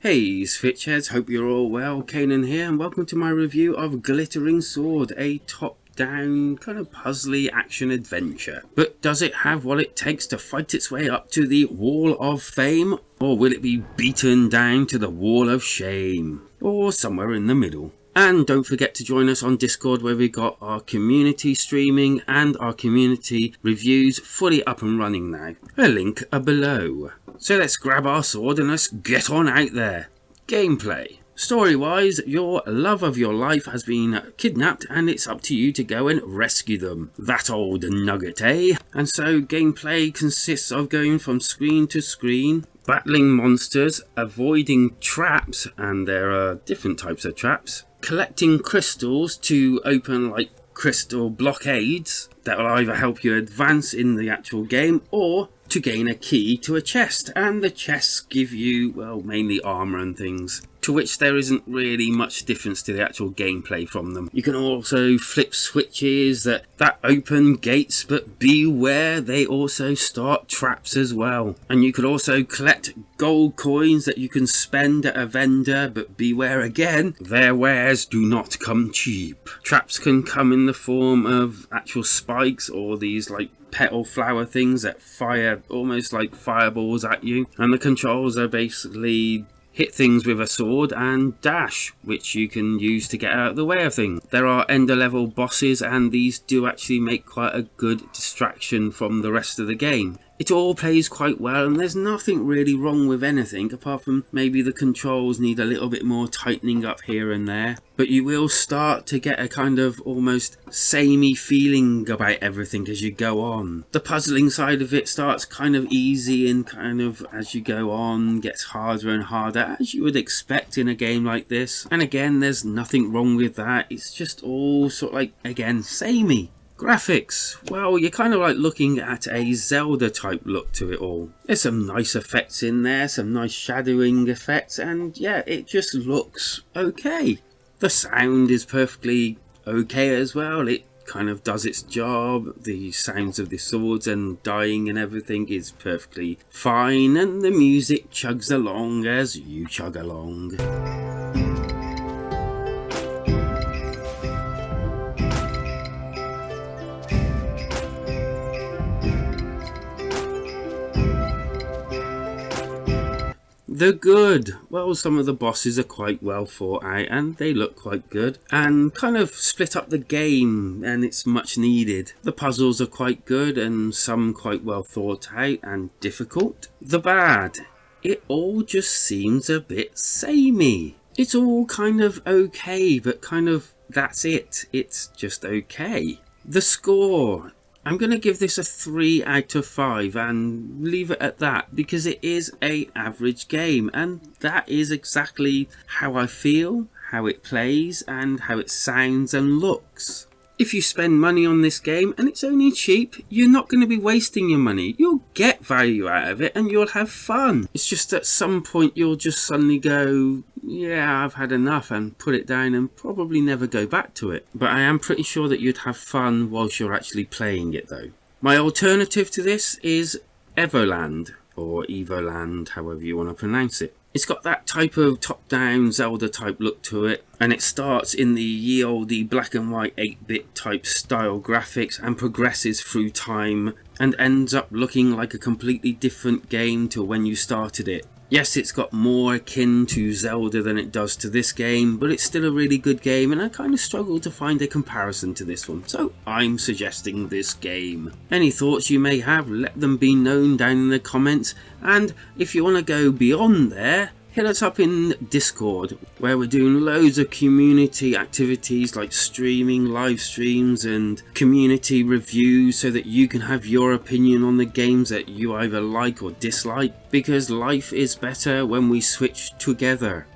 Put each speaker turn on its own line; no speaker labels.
Hey Switchheads, hope you're all well. Kanan here and welcome to my review of Glittering Sword, a top-down kind of puzzly action adventure. But does it have what it takes to fight its way up to the Wall of Fame? Or will it be beaten down to the Wall of Shame? Or somewhere in the middle? And don't forget to join us on Discord, where we've got our community streaming and our community reviews fully up and running now. A link below. So let's grab our sword and let's get on out there. Gameplay. Story-wise, your love of your life has been kidnapped and it's up to you to go and rescue them. That old nugget, eh? And so gameplay consists of going from screen to screen, battling monsters, avoiding traps, and there are different types of traps, collecting crystals to open like crystal blockades that will either help you advance in the actual game or to gain a key to a chest, and the chests give you, well, mainly armor and things, to which there isn't really much difference to the actual gameplay from them. You can also flip switches that open gates, but beware, they also start traps as well. And you can also collect gold coins that you can spend at a vendor, but beware again, their wares do not come cheap. Traps can come in the form of actual spikes or these like petal flower things that fire almost like fireballs at you, and the controls are basically hit things with a sword and dash, which you can use to get out of the way of things. There are ender level bosses and these do actually make quite a good distraction from the rest of the game. It all plays quite well and there's nothing really wrong with anything apart from maybe the controls need a little bit more tightening up here and there. But you will start to get a kind of almost samey feeling about everything as you go on. The puzzling side of it starts kind of easy and kind of as you go on gets harder and harder, as you would expect in a game like this. And again, there's nothing wrong with that. It's just all sort of like, again, samey. Graphics, well, you're kind of like looking at a Zelda type look to it all. There's some nice effects in there, some nice shadowing effects, and yeah, it just looks okay. The sound is perfectly okay as well. It kind of does its job. The sounds of the swords and dying and everything is perfectly fine, and the music chugs along as you chug along. The good. Well, some of the bosses are quite well thought out and they look quite good and kind of split up the game, and it's much needed. The puzzles are quite good and some quite well thought out and difficult. The bad. It all just seems a bit samey. It's all kind of okay, but kind of that's it. It's just okay. The score. I'm going to give this a 3 out of 5 and leave it at that because it is an average game and that is exactly how I feel, how it plays and how it sounds and looks. If you spend money on this game and it's only cheap, you're not going to be wasting your money. You'll get value out of it and you'll have fun. It's just at some point you'll just suddenly go, yeah, I've had enough, and put it down and probably never go back to it. But I am pretty sure that you'd have fun whilst you're actually playing it though. My alternative to this is Everland, or Evoland, however you want to pronounce it. It's got that type of top-down Zelda type look to it, and it starts in the ye olde black and white 8-bit type style graphics and progresses through time and ends up looking like a completely different game to when you started it. Yes, it's got more akin to Zelda than it does to this game, but it's still a really good game and I kind of struggle to find a comparison to this one, so I'm suggesting this game. Any thoughts you may have, let them be known down in the comments, and if you want to go beyond there, hit us up in Discord, where we're doing loads of community activities like streaming, live streams and community reviews so that you can have your opinion on the games that you either like or dislike, because life is better when we switch together.